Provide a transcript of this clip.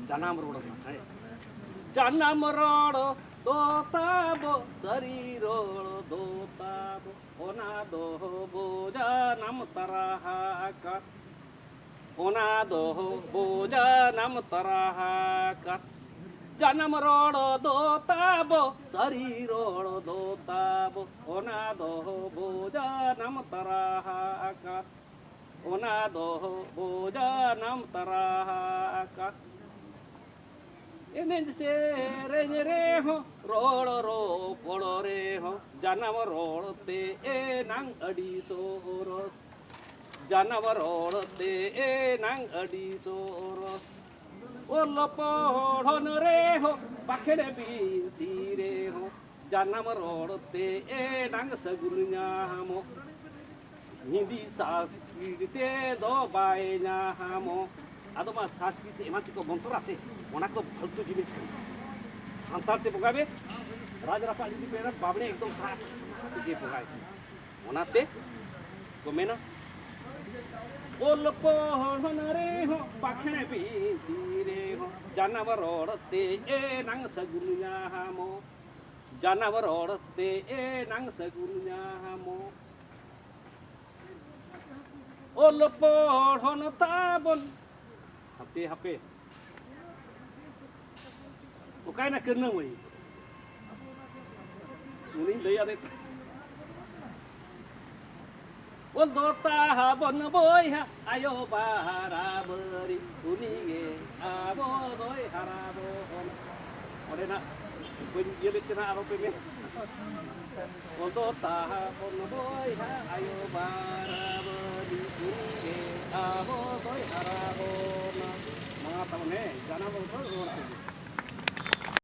Janam Ror Janam Ror Dotabo Sariro Dotabo Onado Bojanam Tarahakat Onado Bojanam Tarahakat Janam Ror Dotabo Sariro Dotabo Onado Bojanam Tarahakat Onado Bojanam Tarahakat Enen se re ho ro polo ho Janam Ror te nang adi soro Janam Ror te nang adi soro Olo pohon re ho pakhede binti re ho Janam Ror te nang sagun nyamo Hindi sanskrit do bai nyamo Ado mah sanskrit eman tiko montor ase Ona ko फालतू जिनिस kan Santal te bogabe Raj Rapa di Pera babne ekdom kharas ke bogai ona te ko mena ol pohon re ho pakhne binti re ho Janam Ror te nang sagun nyamo Janam Ror te nang sagun nyamo ol pohon tabon hape Bukan nak kena wei. Uning daya deh. Ol dota bon boy ha ayo bara beri uninge abo doi harabo. Ore na kun yelit na aro pemen. Ol dota bon boy ha ayo bara beri uninge abo doi harabo. Mga taon eh, janam ror